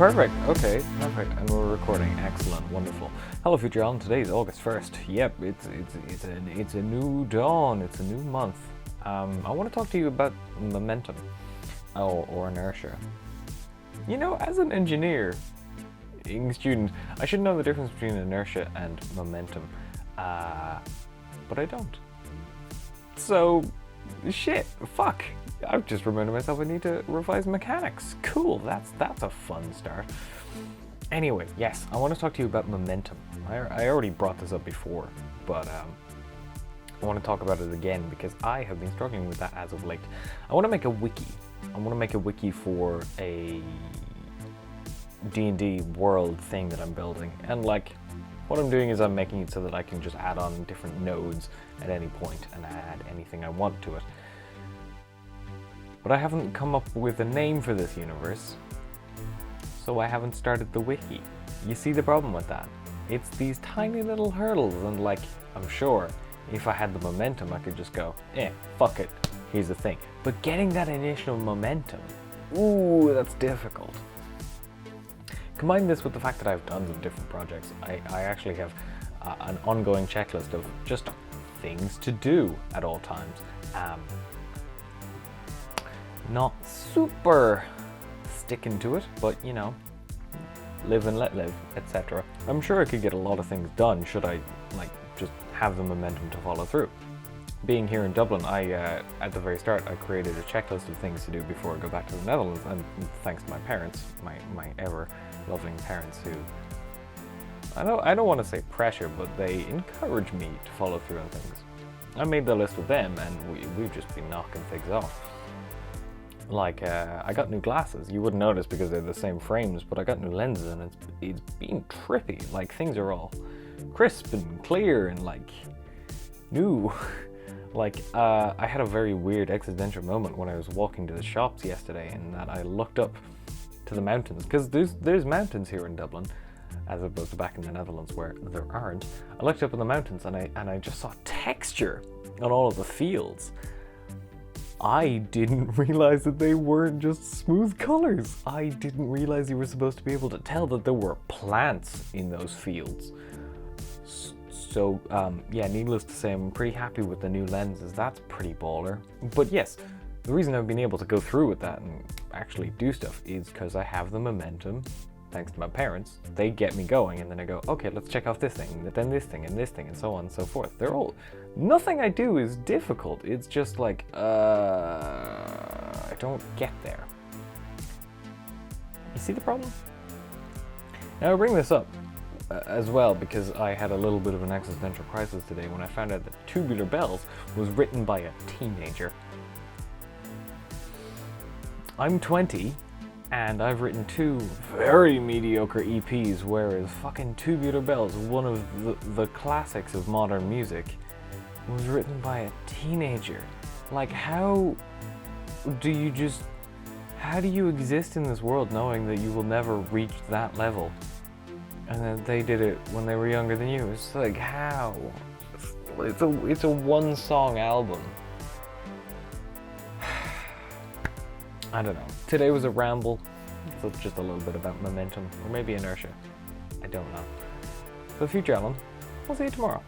Perfect. Okay, perfect. And we're recording. Excellent. Wonderful. Hello, Future Alan. Today is August 1st. Yep, it's a new dawn. It's a new month. I want to talk to you about momentum, or inertia. You know, as an engineering student, I should know the difference between inertia and momentum, but I don't. So, shit, fuck. I've just reminded myself I need to revise mechanics. Cool, that's a fun start. Anyway, yes, I want to talk to you about momentum. I already brought this up before, but I want to talk about it again because I have been struggling with that as of late. I want to make a wiki. I want to make a wiki for a D&D world thing that I'm building. And like, what I'm doing is I'm making it so that I can just add on different nodes at any point and add anything I want to it. But I haven't come up with a name for this universe, so I haven't started the wiki. You see the problem with that? It's these tiny little hurdles, and like, I'm sure if I had the momentum I could just go, fuck it, here's the thing. But getting that initial momentum, ooh, that's difficult. Combine this with the fact that I have tons of different projects. I actually have an ongoing checklist of just things to do at all times. Not super sticking to it, but you know, live and let live, etc. I'm sure I could get a lot of things done should I like just have the momentum to follow through. Being here in Dublin, at the very start, I created a checklist of things to do before I go back to the Netherlands, and thanks to my parents, my ever loving parents, who I don't want to say pressure, but they encourage me to follow through on things. I made the list with them, and we've just been knocking things off. Like, I got new glasses. You wouldn't notice because they're the same frames, but I got new lenses, and it's been trippy. Like, things are all crisp and clear and like new. Like, I had a very weird existential moment when I was walking to the shops yesterday, and that I looked up to the mountains, because there's mountains here in Dublin, as opposed to back in the Netherlands where there aren't. I looked up in the mountains, and I just saw texture on all of the fields. I didn't realize that they weren't just smooth colors. I didn't realize you were supposed to be able to tell that there were plants in those fields. So, yeah, needless to say, I'm pretty happy with the new lenses. That's pretty baller. But yes, the reason I've been able to go through with that and actually do stuff is because I have the momentum, thanks to my parents. They get me going, and then I go, okay, let's check off this thing, then this thing, and this thing, and so on and so forth. Nothing I do is difficult. It's just like, I don't get there. You see the problem? Now I bring this up as well because I had a little bit of an existential crisis today when I found out that Tubular Bells was written by a teenager. I'm 20, and I've written 2 very mediocre EPs, whereas fucking Tubular Bells, one of the classics of modern music, was written by a teenager. Like, how do you exist in this world knowing that you will never reach that level? And then they did it when they were younger than you. It's like, how? It's a one-song album. I don't know. Today was a ramble. So just a little bit about momentum, or maybe inertia. I don't know. For Future Alan, I'll see you tomorrow.